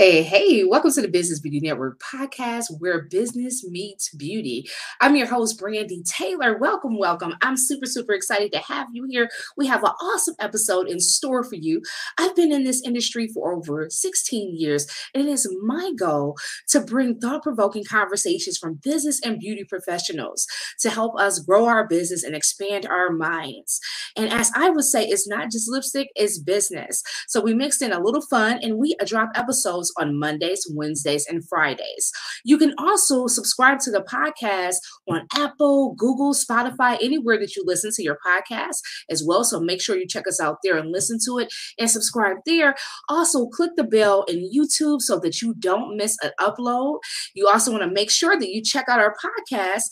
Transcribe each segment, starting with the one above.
Hey, welcome to the Business Beauty Network podcast where business meets beauty. I'm your host, Brandy Taylor. Welcome. I'm super excited to have you here. We have an awesome episode in store for you. I've been in this industry for over 16 years, and it is my goal to bring thought provoking conversations from business and beauty professionals to help us grow our business and expand our minds. And as I would say, it's not just lipstick, it's business. So we mixed in a little fun and we drop episodes on Mondays, Wednesdays, and Fridays. You can also subscribe to the podcast on Apple, Google, Spotify, anywhere that you listen to your podcast as well. So make sure you check us out there and listen to it and subscribe there. Also, click the bell in YouTube so that you don't miss an upload. You also want to make sure that you check out our podcast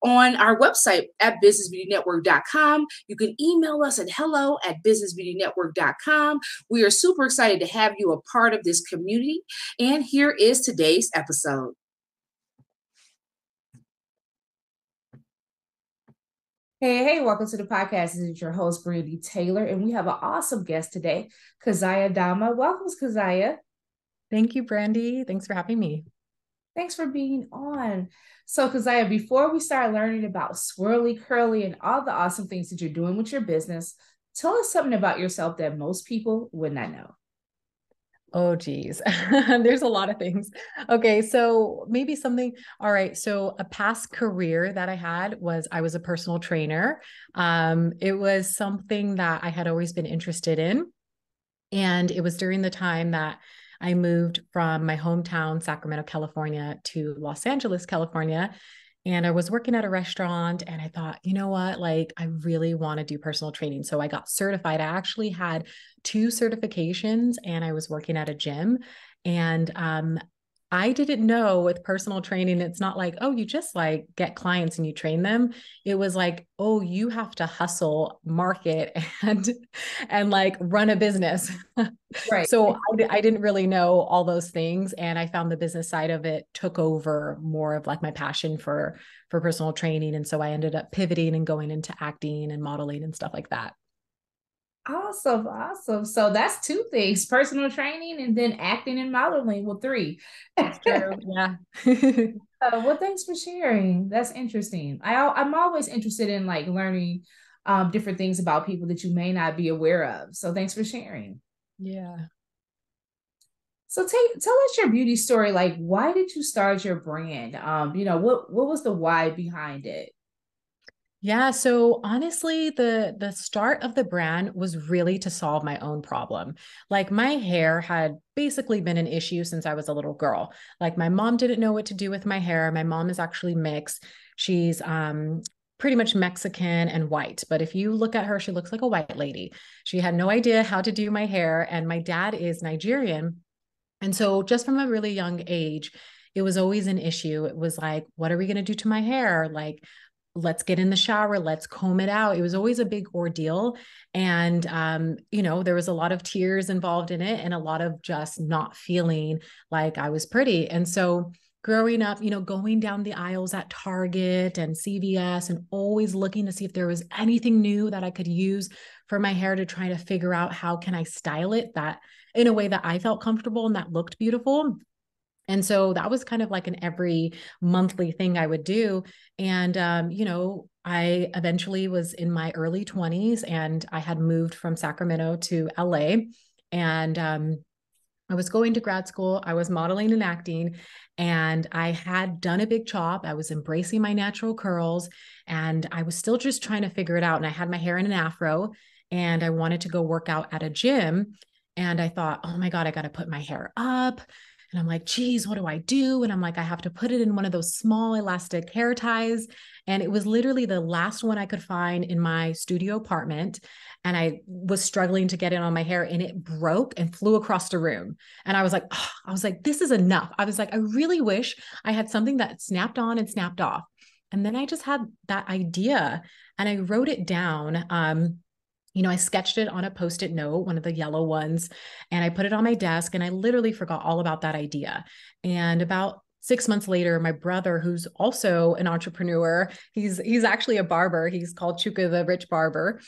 on our website at businessbeautynetwork.com. You can email us at hello@businessbeautynetwork.com. We are super excited to have you a part of this community. And here is today's episode. Hey, welcome to the podcast. This is your host, Brandy Taylor, and we have an awesome guest today, Keziah Dhamma. Welcome, Keziah. Thank you, Brandy. Thanks for having me. Thanks for being on. So, Keziah, before we start learning about SwirlyCurly and all the awesome things that you're doing with your business, tell us something about yourself that most people would not know. Oh, geez. There's a lot of things. Okay. So maybe something. All right. So a past career that I had was I was a personal trainer. It was something that I had always been interested in. And it was during the time that I moved from my hometown, Sacramento, California, to Los Angeles, California. And I was working at a restaurant and I thought, you know what, like I really want to do personal training. So I got certified. I actually had 2 certifications and I was working at a gym. And I didn't know with personal training, it's not like, oh, you just like get clients and you train them. It was like, oh, you have to hustle, market and like run a business. Right. So I didn't really know all those things. And I found the business side of it took over more of like my passion for personal training. And so I ended up pivoting and going into acting and modeling and stuff like that. Awesome. So that's 2 things, personal training and then acting and modeling. Well, 3. That's true. Yeah. Well, thanks for sharing. That's interesting. I'm always interested in like learning different things about people that you may not be aware of. So thanks for sharing. Yeah. So tell us your beauty story. Like, why did you start your brand? What was the why behind it? Yeah, so honestly, the start of the brand was really to solve my own problem. Like my hair had basically been an issue since I was a little girl. Like my mom didn't know what to do with my hair. My mom is actually mixed. She's pretty much Mexican and white, but if you look at her, she looks like a white lady. She had no idea how to do my hair, and my dad is Nigerian. And so just from a really young age, it was always an issue. It was like, what are we going to do to my hair? Like, let's get in the shower, let's comb it out. It was always a big ordeal. And, there was a lot of tears involved in it and a lot of just not feeling like I was pretty. And so growing up, going down the aisles at Target and CVS and always looking to see if there was anything new that I could use for my hair to try to figure out how can I style it that in a way that I felt comfortable and that looked beautiful. And so that was kind of like an every monthly thing I would do. And, I eventually was in my early 20s and I had moved from Sacramento to LA. And I was going to grad school. I was modeling and acting, and I had done a big chop. I was embracing my natural curls, and I was still just trying to figure it out. And I had my hair in an afro, and I wanted to go work out at a gym. And I thought, oh my God, I got to put my hair up. And I'm like, geez, what do I do? And I'm like, I have to put it in one of those small elastic hair ties. And it was literally the last one I could find in my studio apartment. And I was struggling to get it on my hair and it broke and flew across the room. And I was like, this is enough. I was like, I really wish I had something that snapped on and snapped off. And then I just had that idea and I wrote it down. I sketched it on a Post-it note, one of the yellow ones, and I put it on my desk and I literally forgot all about that idea. And about 6 months later, my brother, who's also an entrepreneur, he's actually a barber. He's called Chuka the Rich Barber.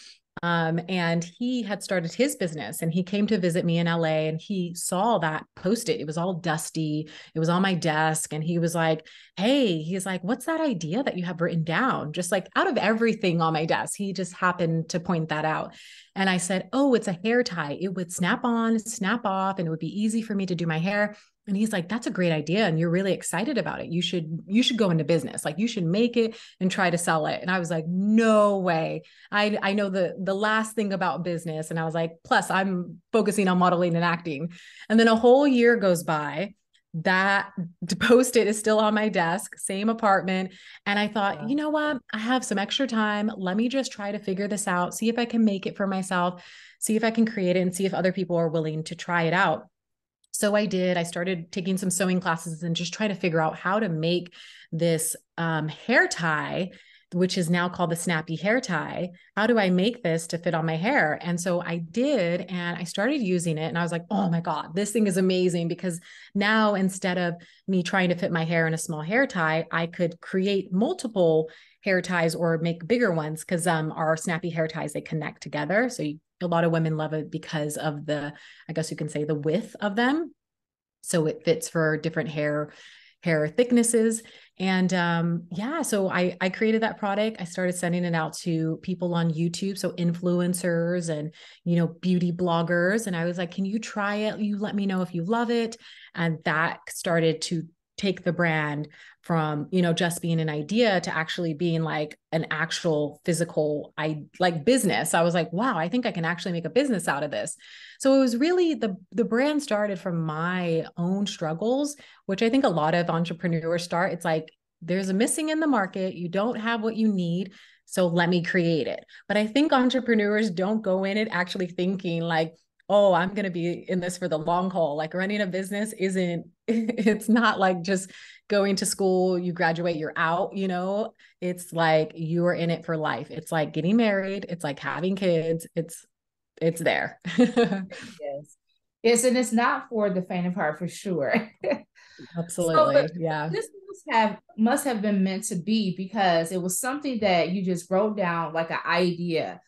And he had started his business and he came to visit me in LA and he saw that posted. It was all dusty. It was on my desk. And he was like, hey, he's like, what's that idea that you have written down? Just like out of everything on my desk, he just happened to point that out. And I said, oh, it's a hair tie. It would snap on, snap off, and it would be easy for me to do my hair. And he's like, that's a great idea. And you're really excited about it. You should go into business. Like you should make it and try to sell it. And I was like, no way. I know the last thing about business. And I was like, plus I'm focusing on modeling and acting. And then a whole year goes by. That post-it is still on my desk, same apartment. And I thought, you know what? I have some extra time. Let me just try to figure this out, see if I can make it for myself, see if I can create it and see if other people are willing to try it out. So I did. I started taking some sewing classes and just trying to figure out how to make this hair tie, which is now called the snappy hair tie. How do I make this to fit on my hair? And so I did, and I started using it. And I was like, oh my God, this thing is amazing, because now instead of me trying to fit my hair in a small hair tie, I could create multiple hair ties or make bigger ones, because our snappy hair ties, they connect together. So a lot of women love it because of the, I guess you can say, the width of them. So it fits for different hair thicknesses. And yeah, so I created that product. I started sending it out to people on YouTube, so influencers and, beauty bloggers. And I was like, can you try it? You let me know if you love it. And that started to take the brand from, just being an idea to actually being like an actual physical, business. I was like, wow, I think I can actually make a business out of this. So it was really the brand started from my own struggles, which I think a lot of entrepreneurs start. It's like, there's a missing in the market. You don't have what you need. So let me create it. But I think entrepreneurs don't go in it actually thinking like, oh, I'm going to be in this for the long haul. Like running a business it's not like just going to school, you graduate, you're out, it's like you're in it for life. It's like getting married. It's like having kids. It's there. Yes. Yes, and it's not for the faint of heart for sure. So Absolutely. Yeah. this must have been meant to be, because it was something that you just wrote down like an idea,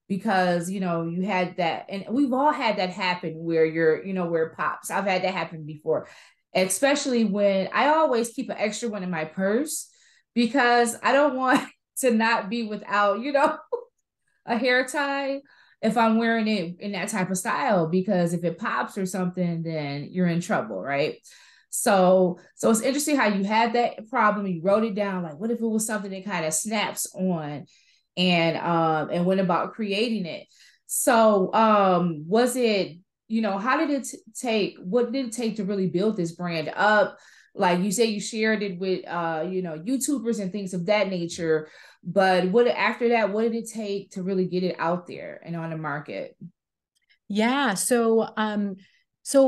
because you had that, and we've all had that happen where where it pops. I've had that happen before, especially when I always keep an extra one in my purse, because I don't want to not be without a hair tie if I'm wearing it in that type of style, because if it pops or something, then you're in trouble, right? So it's interesting how you had that problem, you wrote it down, like what if it was something that kind of snaps on, and went about creating it. So was it, how did it take, what did it take to really build this brand up? Like you say, you shared it with YouTubers and things of that nature, but after that, what did it take to really get it out there and on the market? Yeah. So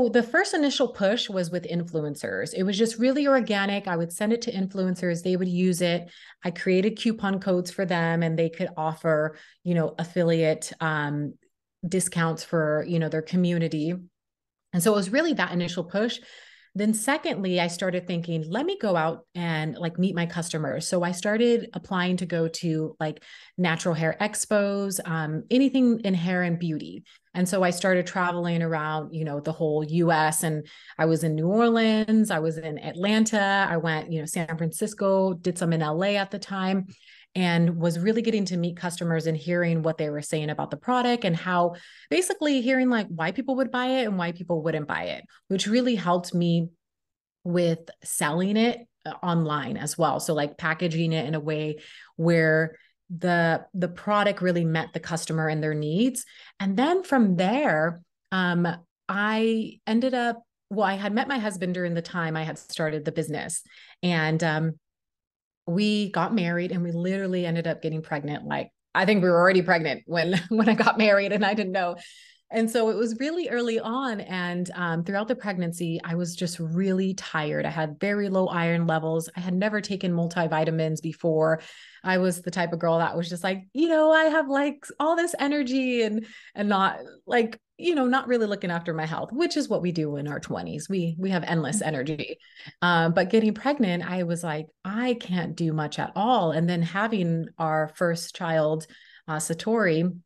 the first initial push was with influencers. It was just really organic. I would send it to influencers. They would use it. I created coupon codes for them and they could offer, affiliate discounts for, their community. And so it was really that initial push. Then secondly, I started thinking, let me go out and like meet my customers. So I started applying to go to like natural hair expos, anything in hair and beauty. And so I started traveling around, the whole US, and I was in New Orleans, I was in Atlanta, I went, San Francisco, did some in LA at the time, and was really getting to meet customers and hearing what they were saying about the product and how basically hearing like why people would buy it and why people wouldn't buy it, which really helped me with selling it online as well. So like packaging it in a way where the product really met the customer and their needs. And then from there, I ended up, well, I had met my husband during the time I had started the business, and we got married, and we literally ended up getting pregnant. Like, I think we were already pregnant when I got married, and I didn't know. And so it was really early on. And throughout the pregnancy, I was just really tired. I had very low iron levels. I had never taken multivitamins before. I was the type of girl that was just like, I have like all this energy and not like, not really looking after my health, which is what we do in our 20s. We have endless energy. But getting pregnant, I was like, I can't do much at all. And then having our first child, Satori,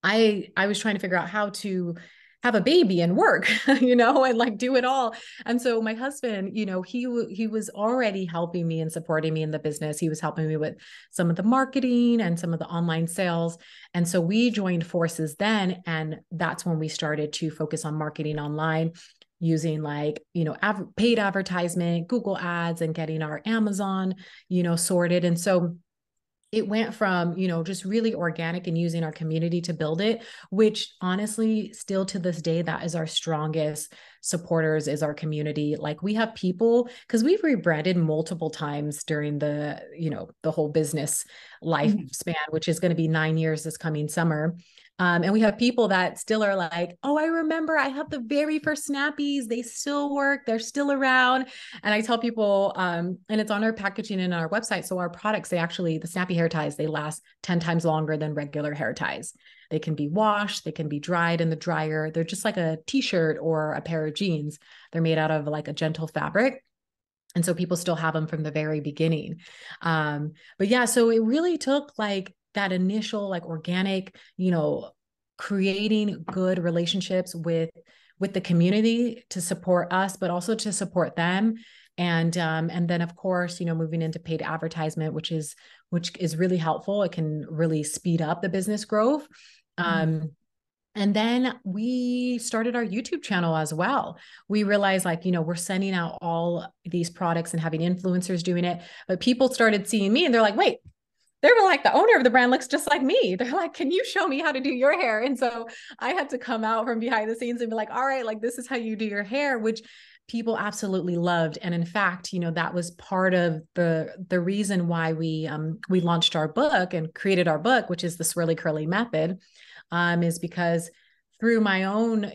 I was trying to figure out how to have a baby and work, and like do it all. And so my husband, he was already helping me and supporting me in the business. He was helping me with some of the marketing and some of the online sales. And so we joined forces then. And that's when we started to focus on marketing online using like, paid advertisement, Google ads, and getting our Amazon, sorted. And so it went from, just really organic and using our community to build it, which honestly, still to this day, that is our strongest supporters, is our community. Like we have people, because we've rebranded multiple times during the whole business lifespan, which is going to be 9 years this coming summer. And we have people that still are like, oh, I remember I have the very first snappies. They still work. They're still around. And I tell people, and it's on our packaging and our website. So our products, the snappy hair ties, they last 10 times longer than regular hair ties. They can be washed. They can be dried in the dryer. They're just like a t-shirt or a pair of jeans. They're made out of like a gentle fabric. And so people still have them from the very beginning. But yeah, so it really took like that initial like organic, creating good relationships with the community to support us, but also to support them. And then of course, moving into paid advertisement, which is really helpful. It can really speed up the business growth. And then we started our YouTube channel as well. We realized like, we're sending out all these products and having influencers doing it, but people started seeing me and they're like, wait, they were like, the owner of the brand looks just like me. They're like, can you show me how to do your hair? And so I had to come out from behind the scenes and be like, all right, like this is how you do your hair, which people absolutely loved. And in fact, that was part of the reason why we launched our book and created our book, which is the SwirlyCurly method, is because through my own,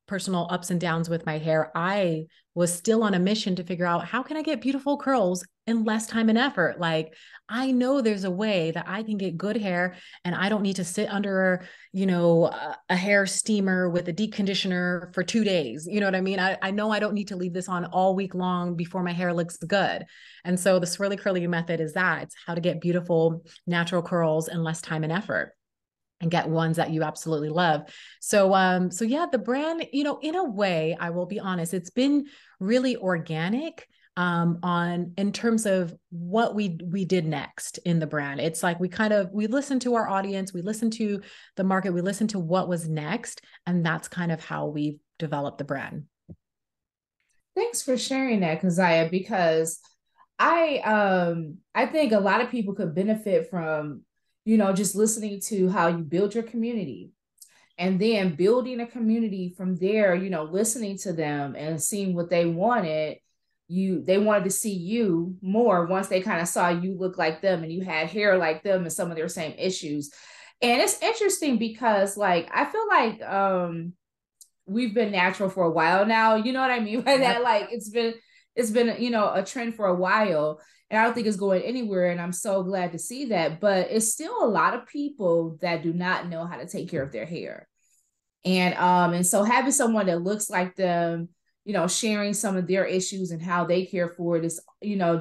personal ups and downs with my hair, I was still on a mission to figure out how can I get beautiful curls in less time and effort. Like I know there's a way that I can get good hair and I don't need to sit under, a hair steamer with a deep conditioner for 2 days. You know what I mean? I know I don't need to leave this on all week long before my hair looks good. And so the SwirlyCurly method is that. It's how to get beautiful natural curls in less time and effort, and get ones that you absolutely love. So yeah, the brand, in a way, I will be honest, it's been really organic in terms of what we did next in the brand. It's like we listened to our audience, we listened to the market, we listened to what was next, and that's kind of how we developed the brand. Thanks for sharing that, Keziah, because I think a lot of people could benefit from just listening to how you build your community and then building a community from there, listening to them and seeing what they wanted. They wanted to see you more once they kind of saw you look like them and you had hair like them and some of their same issues. And it's interesting because like, I feel like, we've been natural for a while now. You know what I mean by that? Like it's been, a trend for a while. And I don't think it's going anywhere. And I'm so glad to see that. But it's still a lot of people that do not know how to take care of their hair. And so having someone that looks like them, sharing some of their issues and how they care for it is,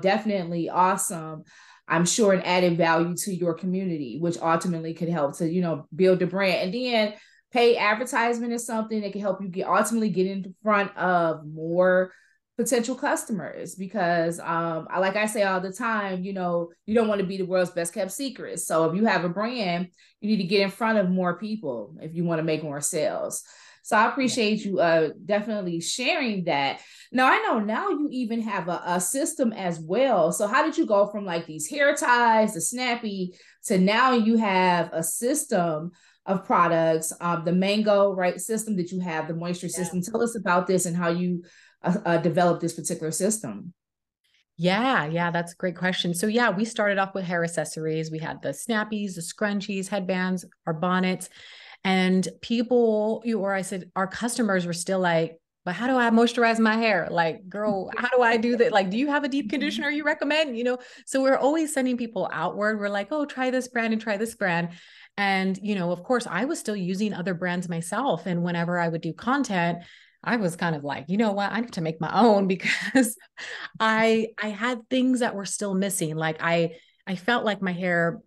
definitely awesome. I'm sure an added value to your community, which ultimately could help to, build a brand. And then pay advertisement is something that can help you ultimately get in front of more potential customers, because like I say all the time, you don't want to be the world's best kept secret. So if you have a brand, you need to get in front of more people if you want to make more sales. So I appreciate you definitely sharing that. Now I know now you even have a system as well. So how did you go from like these hair ties, the snappy, to now you have a system of products, the mango, right, system that you have, the moisture system. Tell us about this and how you develop this particular system. Yeah, that's a great question. So yeah, we started off with hair accessories. We had the snappies, the scrunchies, headbands, our bonnets, and our customers were still like, but how do I moisturize my hair? Like, girl, how do I do that? Like, do you have a deep conditioner you recommend? So we're always sending people outward. We're like, oh, try this brand and try this brand. And, of course, I was still using other brands myself. And whenever I would do content, I was kind of like, you know what, I need to make my own, because I had things that were still missing. Like I felt like my hair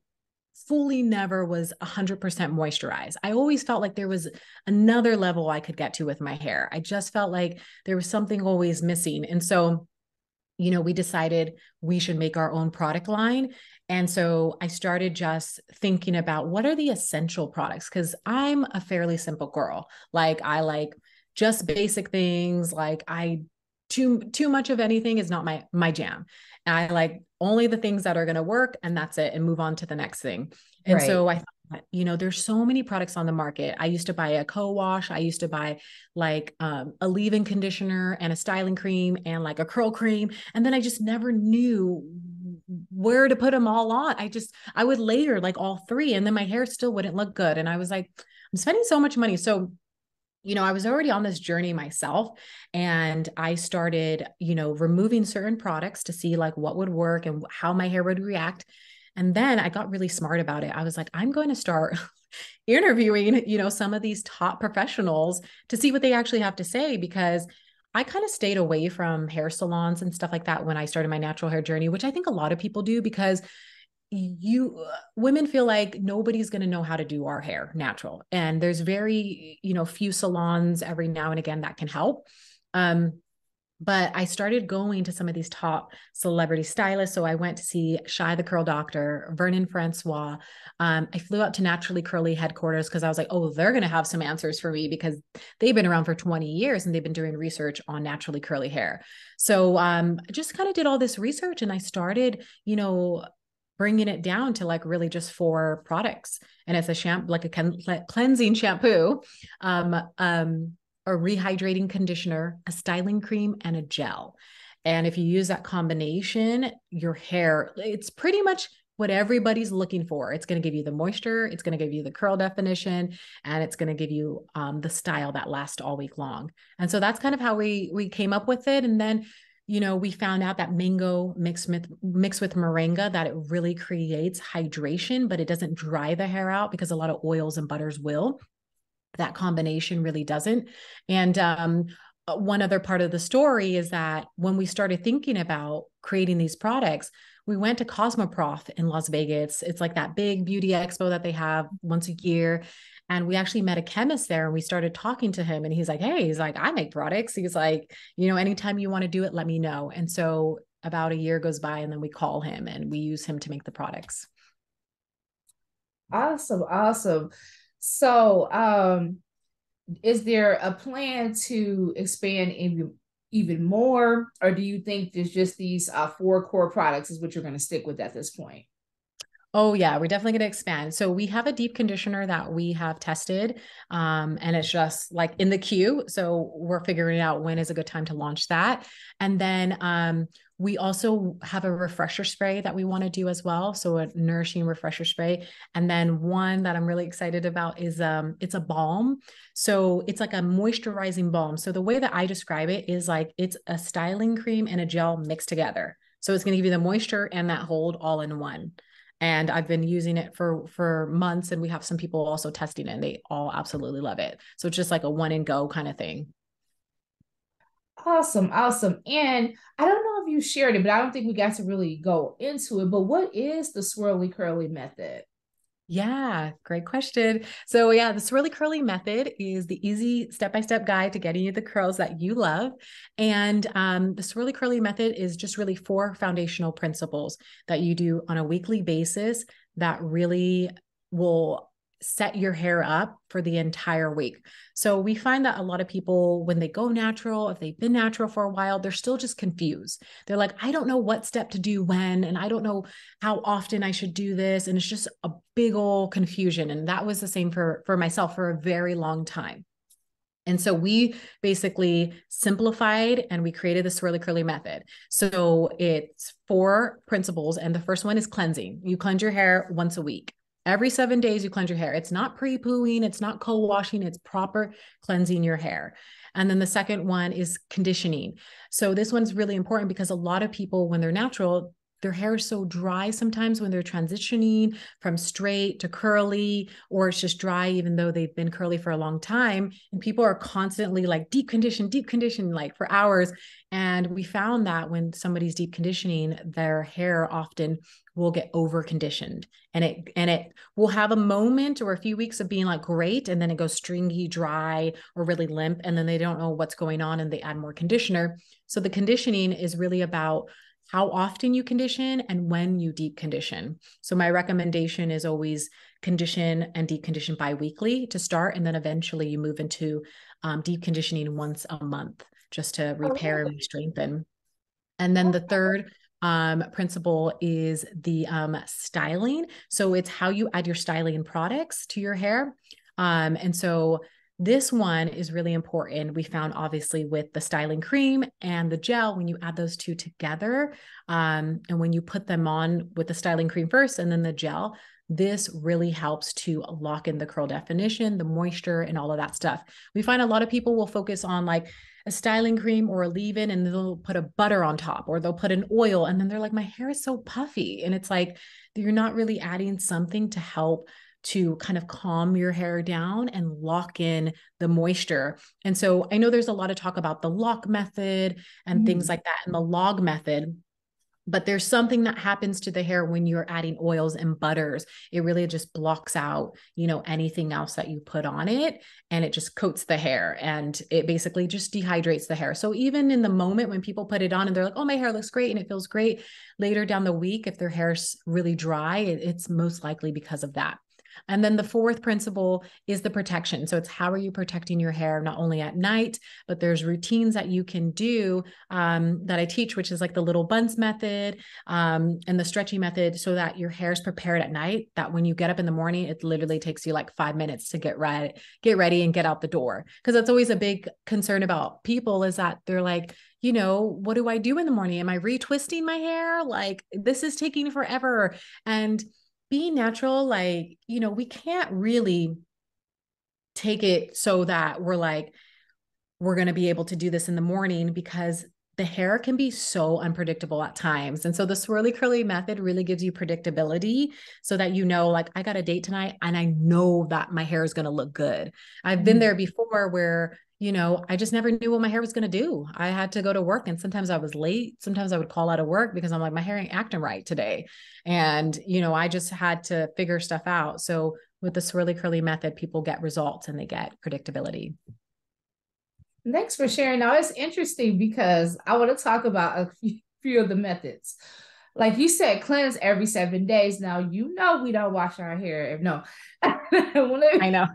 fully never was 100% moisturized. I always felt like there was another level I could get to with my hair. I just felt like there was something always missing. And so, we decided we should make our own product line. And so I started just thinking about what are the essential products? Because I'm a fairly simple girl. Like I like just basic things. Like I too much of anything is not my jam. And I like only the things that are going to work, and that's it, and move on to the next thing. And Right. so I thought, there's so many products on the market. I used to buy a co-wash. I used to buy like a leave-in conditioner and a styling cream and like a curl cream. And then I just never knew where to put them all on. I would layer like all three, and then my hair still wouldn't look good. And I was like, I'm spending so much money. So I was already on this journey myself, and I started, removing certain products to see like what would work and how my hair would react. And then I got really smart about it. I was like, I'm going to start interviewing, some of these top professionals to see what they actually have to say, because I kind of stayed away from hair salons and stuff like that when I started my natural hair journey, which I think a lot of people do, because women feel like nobody's going to know how to do our hair natural, and there's very few salons every now and again that can help. But I started going to some of these top celebrity stylists. So I went to see Shy the Curl Doctor, Vernon Francois. I flew out to Naturally Curly headquarters because I was like, oh, they're going to have some answers for me, because they've been around for 20 years and they've been doing research on naturally curly hair. So I just kind of did all this research, and I started, bringing it down to like really just 4 products. And it's a shampoo, like a cleansing shampoo, a rehydrating conditioner, a styling cream, and a gel. And if you use that combination, your hair, it's pretty much what everybody's looking for. It's going to give you the moisture, it's going to give you the curl definition, and it's going to give you the style that lasts all week long. And so that's kind of how we came up with it. And then we found out that mango mixed with moringa, that it really creates hydration, but it doesn't dry the hair out, because a lot of oils and butters will. That combination really doesn't. And one other part of the story is that when we started thinking about creating these products, we went to Cosmoprof in Las Vegas. It's like that big beauty expo that they have once a year. And we actually met a chemist there, and we started talking to him, and he's like, I make products. He's like, anytime you want to do it, let me know. And so about a year goes by, and then we call him and we use him to make the products. Awesome, awesome. So, is there a plan to expand even more, or do you think there's just these 4 core products is what you're going to stick with at this point? Oh yeah, we're definitely going to expand. So we have a deep conditioner that we have tested, and it's just like in the queue. So we're figuring out when is a good time to launch that. And then we also have a refresher spray that we want to do as well. So a nourishing refresher spray. And then one that I'm really excited about is it's a balm. So it's like a moisturizing balm. So the way that I describe it is like it's a styling cream and a gel mixed together. So it's going to give you the moisture and that hold all in one. And I've been using it for months, and we have some people also testing it, and they all absolutely love it. So it's just like a one and go kind of thing. Awesome, awesome. And I don't know if you shared it, but I don't think we got to really go into it. But what is the SwirlyCurly method? Yeah, great question. So yeah, the SwirlyCurly method is the easy step-by-step guide to getting you the curls that you love. And the SwirlyCurly method is just really 4 foundational principles that you do on a weekly basis that really will set your hair up for the entire week. So we find that a lot of people, when they go natural, if they've been natural for a while, they're still just confused. They're like, I don't know what step to do when, and I don't know how often I should do this. And it's just a big old confusion. And that was the same for myself for a very long time. And so we basically simplified and we created the SwirlyCurly method. So it's 4 principles. And the first one is cleansing. You cleanse your hair once a week. Every 7 days, you cleanse your hair. It's not pre-pooing, it's not co-washing, it's proper cleansing your hair. And then the second one is conditioning. So this one's really important because a lot of people, when they're natural, their hair is so dry sometimes when they're transitioning from straight to curly, or it's just dry, even though they've been curly for a long time. And people are constantly like deep condition, like for hours. And we found that when somebody's deep conditioning, their hair often will get over conditioned, and it will have a moment or a few weeks of being like great, and then it goes stringy, dry, or really limp, and then they don't know what's going on and they add more conditioner. So the conditioning is really about how often you condition and when you deep condition. So my recommendation is always condition and deep condition bi-weekly to start, and then eventually you move into deep conditioning once a month just to repair and strengthen. And then the third principle is the styling. So it's how you add your styling products to your hair. And so this one is really important. We found obviously with the styling cream and the gel, when you add those two together, and when you put them on with the styling cream first and then the gel, this really helps to lock in the curl definition, the moisture, and all of that stuff. We find a lot of people will focus on like a styling cream or a leave-in, and they'll put a butter on top, or they'll put an oil, and then they're like, my hair is so puffy. And it's like, you're not really adding something to help to kind of calm your hair down and lock in the moisture. And so I know there's a lot of talk about the lock method and things like that, and the log method. But there's something that happens to the hair when you're adding oils and butters. It really just blocks out, anything else that you put on it, and it just coats the hair, and it basically just dehydrates the hair. So even in the moment when people put it on and they're like, oh, my hair looks great and it feels great, later down the week, if their hair's really dry, it's most likely because of that. And then the fourth principle is the protection. So it's how are you protecting your hair, not only at night, but there's routines that you can do that I teach, which is like the little buns method and the stretchy method, so that your hair is prepared at night, that when you get up in the morning, it literally takes you like 5 minutes to get ready and get out the door. Because that's always a big concern about people, is that they're like, what do I do in the morning? Am I retwisting my hair? Like, this is taking forever. And being natural, like, we can't really take it so that we're going to be able to do this in the morning, because the hair can be so unpredictable at times. And so the SwirlyCurly method really gives you predictability, so that like, I got a date tonight and I know that my hair is going to look good. I've been there before where I just never knew what my hair was going to do. I had to go to work, and sometimes I was late. Sometimes I would call out of work because I'm like, my hair ain't acting right today. And, I just had to figure stuff out. So with the SwirlyCurly method, people get results and they get predictability. Thanks for sharing. Now, it's interesting because I want to talk about a few of the methods. Like you said, cleanse every 7 days. Now, we don't wash our hair. No. I know.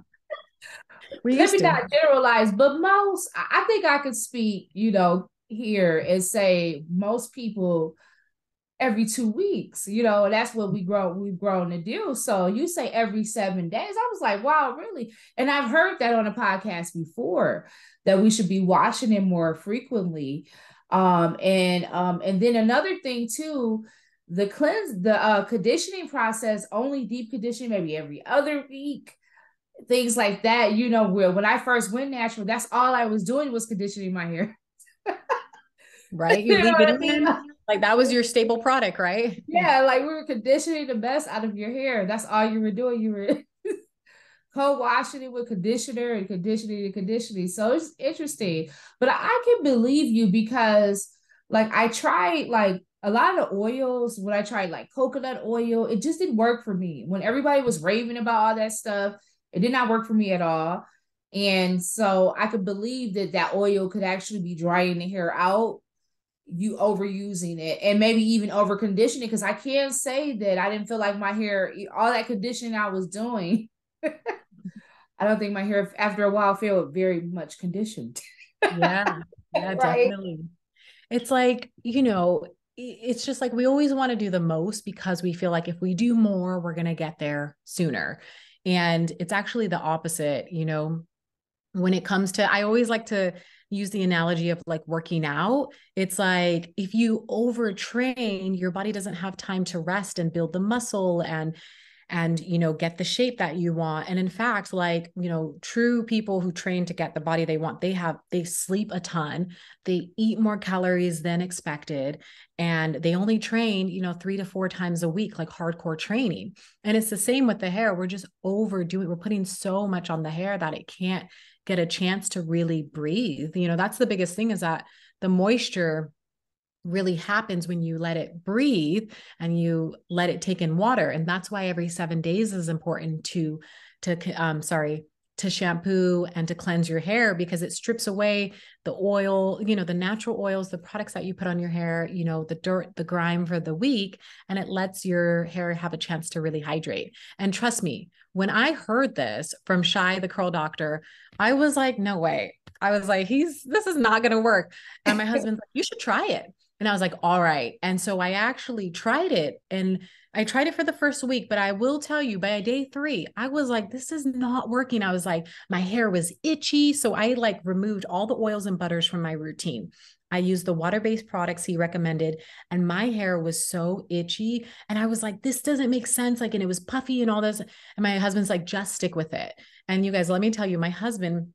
Let me not generalize, but I think I could speak, here and say most people every 2 weeks, and that's what we've grown to do. So you say every 7 days. I was like, wow, really? And I've heard that on a podcast before, that we should be washing it more frequently. And then another thing too, the conditioning process, only deep conditioning, maybe every other week, things like that. When I first went natural, that's all I was doing was conditioning my hair. Right? You leave it in. Like, that was your staple product, right? Yeah, like we were conditioning the best out of your hair. That's all you were doing. You were co-washing it with conditioner and conditioning and conditioning. So it's interesting. But I can believe you, because like I tried like a lot of oils. When I tried like coconut oil, it just didn't work for me. When everybody was raving about all that stuff, it did not work for me at all. And so I could believe that oil could actually be drying the hair out, you overusing it, and maybe even over conditioning, because I can't say that I didn't feel like my hair, all that conditioning I was doing, I don't think my hair after a while felt very much conditioned. Yeah, Right. definitely. It's like, it's just like we always want to do the most, because we feel like if we do more, we're going to get there sooner. And it's actually the opposite, when it comes to, I always like to use the analogy of like working out. It's like, if you overtrain, your body doesn't have time to rest and build the muscle and, get the shape that you want. And in fact, like, true people who train to get the body they want, they sleep a ton, they eat more calories than expected, and they only train, 3 to 4 times a week, like hardcore training. And it's the same with the hair. We're just overdoing, we're putting so much on the hair that it can't get a chance to really breathe. That's the biggest thing, is that the moisture really happens when you let it breathe and you let it take in water. And that's why every 7 days is important to shampoo and to cleanse your hair, because it strips away the oil, the natural oils, the products that you put on your hair, the dirt, the grime for the week, and it lets your hair have a chance to really hydrate. And trust me, when I heard this from Shai, the curl doctor, I was like, no way. I was like, this is not going to work. And my husband's like, you should try it. And I was like, all right. And so I actually tried it, and I tried it for the first week, but I will tell you, by day 3, I was like, this is not working. I was like, my hair was itchy. So I like removed all the oils and butters from my routine. I used the water-based products he recommended, and my hair was so itchy. And I was like, this doesn't make sense. Like, and it was puffy and all this. And my husband's like, just stick with it. And you guys, let me tell you, my husband,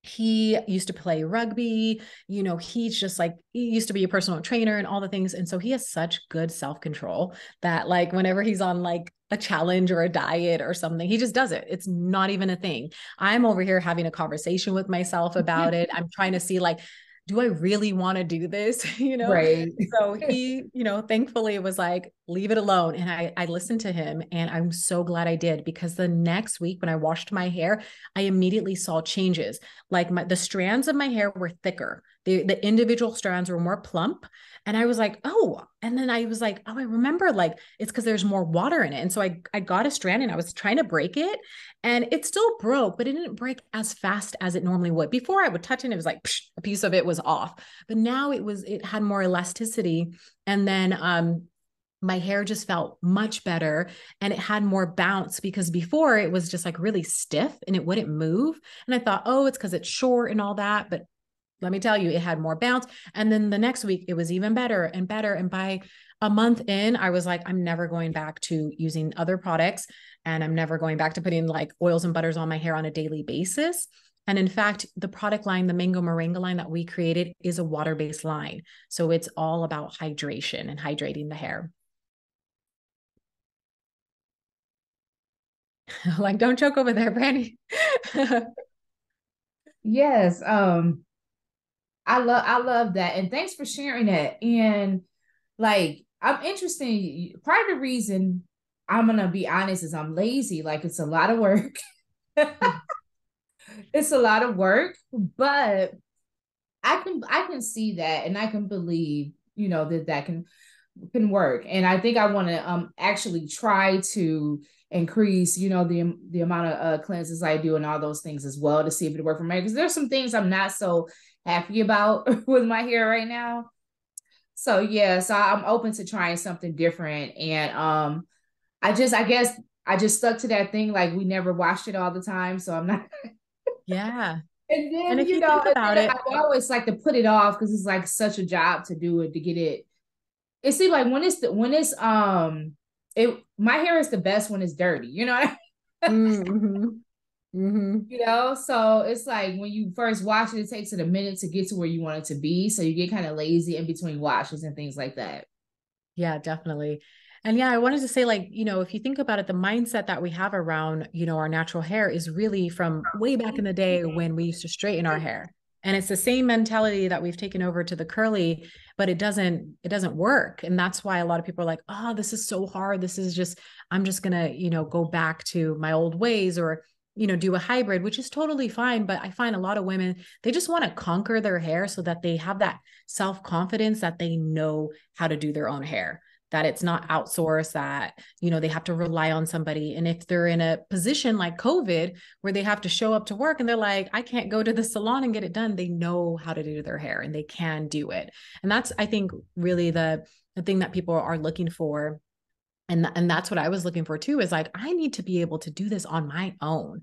he used to play rugby, he's just like, he used to be a personal trainer and all the things. And so he has such good self-control that, like, whenever he's on like a challenge or a diet or something, he just does it. It's not even a thing. I'm over here having a conversation with myself about it. I'm trying to see, like, do I really want to do this? Right. So he, thankfully was like, leave it alone. And I listened to him, and I'm so glad I did, because the next week when I washed my hair, I immediately saw changes. Like the strands of my hair were thicker. The individual strands were more plump. And I was like, oh, and then I was like, oh, I remember, like, it's because there's more water in it. And so I got a strand and I was trying to break it, and it still broke, but it didn't break as fast as it normally would. Before, I would touch it and it was like, psh, a piece of it was off. But now it had more elasticity. And then, my hair just felt much better, and it had more bounce, because before it was just like really stiff and it wouldn't move. And I thought, oh, it's because it's short and all that. But let me tell you, it had more bounce. And then the next week it was even better and better. And by a month in, I was like, I'm never going back to using other products, and I'm never going back to putting like oils and butters on my hair on a daily basis. And in fact, the product line, the Mango Moringa line that we created, is a water-based line. So it's all about hydration and hydrating the hair. Like, don't choke over there, Brandy. Yes. I love that. And thanks for sharing that. And like, I'm interested. Part of the reason, I'm gonna be honest, is I'm lazy. Like, it's a lot of work. It's a lot of work, but I can see that, and I can believe, that can work. And I think I want to actually try to increase, the amount of cleanses I do and all those things as well, to see if it work for me, because there's some things I'm not so happy about with my hair right now. So yeah, so I'm open to trying something different. And I guess I just stuck to that thing, like, we never washed it all the time, so I'm not. Yeah. And And then, if you think about I it, always like to put it off, because it's like such a job to do it, to get it. It seems like it my hair is the best when it's dirty, mm-hmm, mm-hmm. So it's like, when you first wash it, it takes it a minute to get to where you want it to be. So you get kind of lazy in between washes and things like that. Yeah, definitely. And yeah, I wanted to say, like, if you think about it, the mindset that we have around, our natural hair is really from way back in the day when we used to straighten our hair. And it's the same mentality that we've taken over to the curly, but it doesn't work. And that's why a lot of people are like, oh, this is so hard. This is just, I'm just gonna, go back to my old ways, or, do a hybrid, which is totally fine. But I find a lot of women, they just want to conquer their hair so that they have that self-confidence that they know how to do their own hair, that it's not outsourced, that, they have to rely on somebody. And if they're in a position like COVID, where they have to show up to work and they're like, I can't go to the salon and get it done, they know how to do their hair and they can do it. And that's, I think, really the thing that people are looking for. And that's what I was looking for too, is like, I need to be able to do this on my own.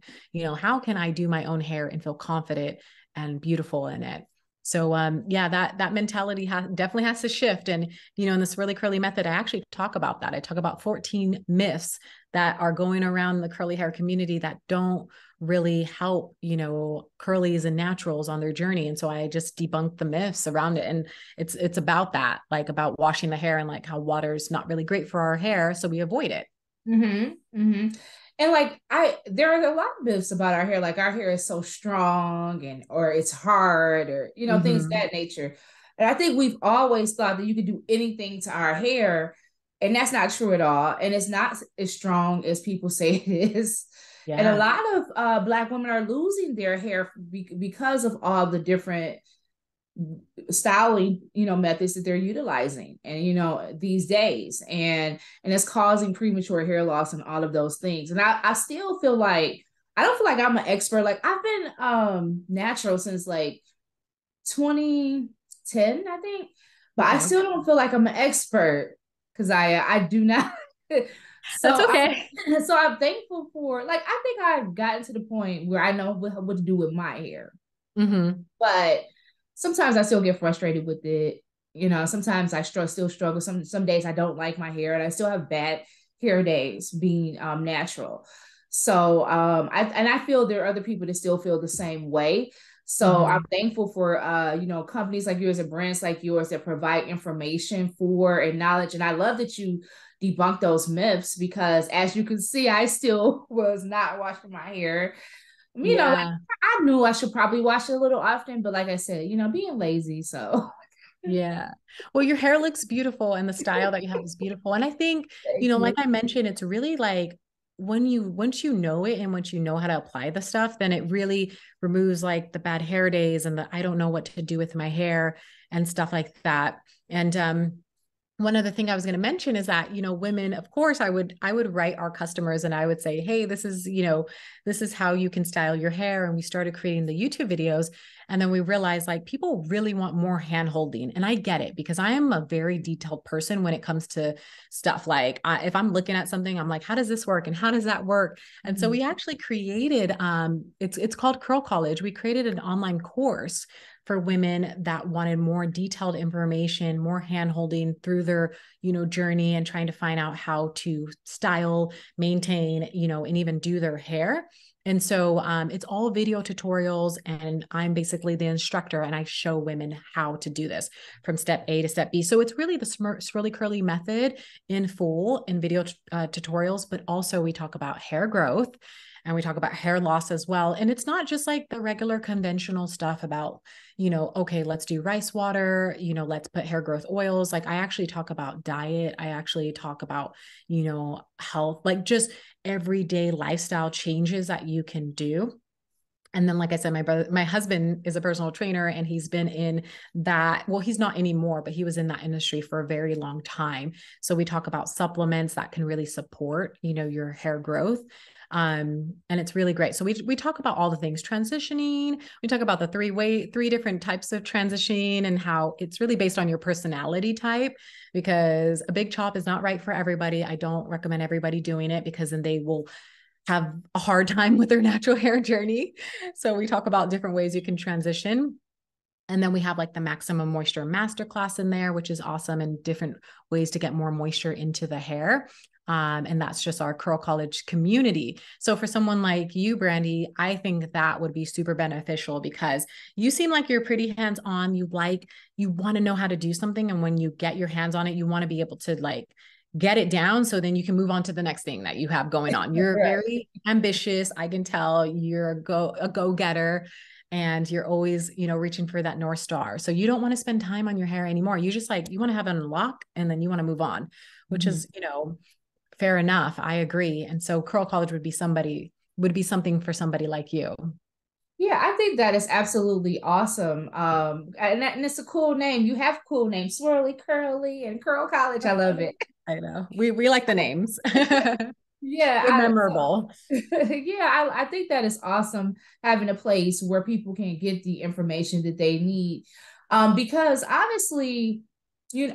How can I do my own hair and feel confident and beautiful in it? So yeah, that mentality definitely has to shift. And, you know, in the SwirlyCurly method, I actually talk about that. I talk about 14 myths that are going around the curly hair community that don't really help, you know, curlies and naturals on their journey. And so I just debunk the myths around it. And it's about that, like about washing the hair and like how water's not really great for our hair. So we avoid it. Mm-hmm. Mm-hmm. And like there are a lot of myths about our hair, like our hair is so strong and or it's hard or things of Mm-hmm. that nature. And I think we've always thought that you could do anything to our hair, and that's not true at all. And it's not as strong as people say it is. And a Yeah. lot of Black women are losing their hair because of all the different styling methods that they're utilizing and these days, and it's causing premature hair loss and all of those things. And I still feel like I don't feel like I'm an expert. Like I've been natural since like 2010, I think, but I Okay. still don't feel like I'm an expert because I do not. That's so okay. I'm thankful for, like, I think I've gotten to the point where I know what to do with my hair, Mm-hmm. but sometimes I still get frustrated with it. Sometimes I still struggle. Some days I don't like my hair, and I still have bad hair days being natural. So I feel there are other people that still feel the same way. So I'm Mm-hmm. thankful for companies like yours and brands like yours that provide information for and knowledge. And I love that you debunk those myths, because as you can see, I still was not washing my hair. Like Yeah. I knew I should probably wash it a little often, but like I said, being lazy. So Yeah. Well, your hair looks beautiful and the style that you have is beautiful. And I think, you thank know, you. like I mentioned, it's really like once you know it and once you know how to apply the stuff, then it really removes like the bad hair days and the I don't know what to do with my hair and stuff like that. And one other thing I was going to mention is that, you know, women, of course, I would write our customers and I would say, hey, this is, you know, this is how you can style your hair. And we started creating the YouTube videos. And then we realized like people really want more hand holding. And I get it because I am a very detailed person when it comes to stuff. Like if I'm looking at something, I'm like, how does this work? And how does that work? And so Mhm. we actually created, it's called Curl College. We created an online course for women that wanted more detailed information, more hand holding through their, you know, journey and trying to find out how to style, maintain, you know, and even do their hair. And so it's all video tutorials, and I'm basically the instructor, and I show women how to do this from step A to step B. So it's really the SwirlyCurly method in full in video tutorials, but also we talk about hair growth and we talk about hair loss as well. And it's not just like the regular conventional stuff about, you know, okay, let's do rice water, you know, let's put hair growth oils. Like I actually talk about diet. I actually talk about, you know, health, like just everyday lifestyle changes that you can do. And then, like I said, my husband is a personal trainer, and he's been in that. Well, he's not anymore, but he was in that industry for a very long time. So we talk about supplements that can really support, you know, your hair growth. And it's really great. So we talk about all the things transitioning. We talk about the three different types of transitioning and how it's really based on your personality type, because a big chop is not right for everybody. I don't recommend everybody doing it because then they will have a hard time with their natural hair journey. So we talk about different ways you can transition. And then we have like the maximum moisture masterclass in there, which is awesome, and different ways to get more moisture into the hair. And that's just our Curl College community. So for someone like you, Brandy, I think that would be super beneficial because you seem like you're pretty hands-on. You want to know how to do something. And when you get your hands on it, you want to be able to like get it down so then you can move on to the next thing that you have going on. You're Right. very ambitious. I can tell you're a go-getter, and you're always, you know, reaching for that North Star. So you don't want to spend time on your hair anymore. You just like, you want to have it unlock and then you want to move on, which Mhm. is, you know, fair enough. I agree. And so Curl College would be something for somebody like you. Yeah, I think that is absolutely awesome. And it's a cool name. You have cool names, Swirly Curly and Curl College. I love it. I know. We like the names. They're Yeah, memorable. yeah, I think that is awesome, having a place where people can get the information that they need. Because honestly,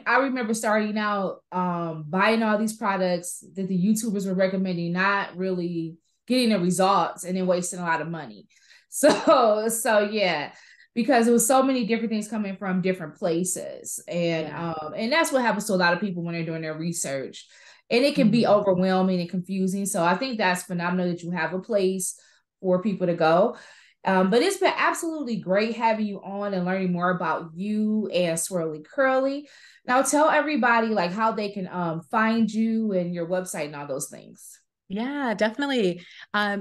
I remember starting out buying all these products that the YouTubers were recommending, not really getting the results, and then wasting a lot of money. So yeah. because it was so many different things coming from different places. Yeah. And that's what happens to a lot of people when they're doing their research. And it can be Mhm. overwhelming and confusing. So I think that's phenomenal that you have a place for people to go. But it's been absolutely great having you on and learning more about you and Swirly Curly. Now tell everybody like how they can find you and your website and all those things. Yeah, definitely.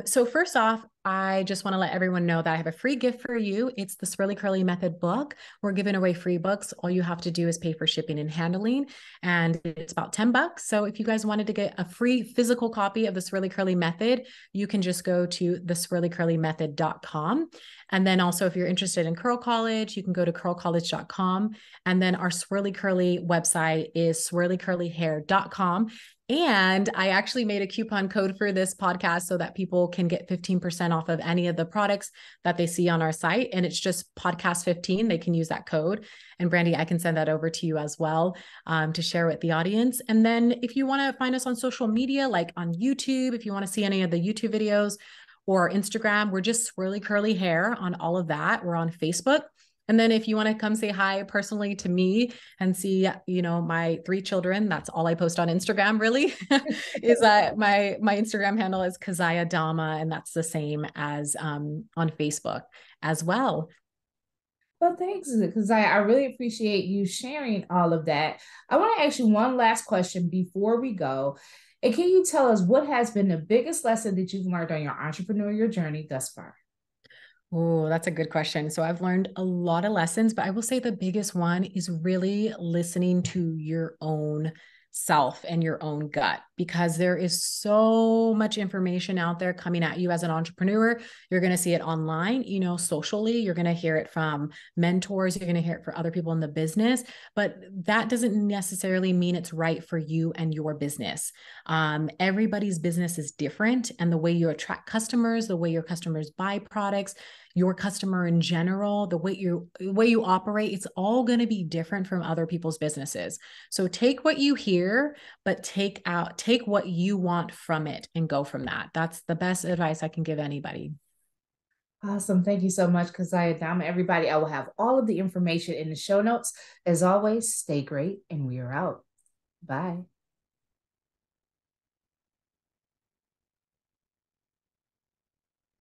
So first off, I just want to let everyone know that I have a free gift for you. It's the SwirlyCurly Method book. We're giving away free books. All you have to do is pay for shipping and handling, and it's about $10. So if you guys wanted to get a free physical copy of the SwirlyCurly Method, you can just go to theswirlycurlymethod.com. And then also, if you're interested in Curl College, you can go to curlcollege.com. And then our SwirlyCurly website is swirlycurlyhair.com. And I actually made a coupon code for this podcast so that people can get 15% off of any of the products that they see on our site. And it's just podcast 15. They can use that code. And Brandy, I can send that over to you as well to share with the audience. And then if you want to find us on social media, like on YouTube, if you want to see any of the YouTube videos or Instagram, we're just SwirlyCurly Hair on all of that. We're on Facebook. And then if you want to come say hi personally to me and see, my 3 children, that's all I post on Instagram really is my Instagram handle is Keziah Dhamma. And that's the same as on Facebook as well. Well, thanks, because I really appreciate you sharing all of that. I want to ask you one last question before we go. And can you tell us what has been the biggest lesson that you've learned on your entrepreneurial journey thus far? Oh, that's a good question. So I've learned a lot of lessons, but I will say the biggest one is really listening to your own self and your own gut, because there is so much information out there coming at you as an entrepreneur. You're going to see it online, socially, you're going to hear it from mentors, you're going to hear it from other people in the business, but that doesn't necessarily mean it's right for you and your business. Everybody's business is different, and the way you attract customers, the way your customers buy products, your customer in general, the way you operate, it's all going to be different from other people's businesses. So take what you hear, but take what you want from it and go from that. That's the best advice I can give anybody. Awesome. Thank you so much, Keziah Dhamma. Everybody, I will have all of the information in the show notes. As always, stay great, and we are out. Bye.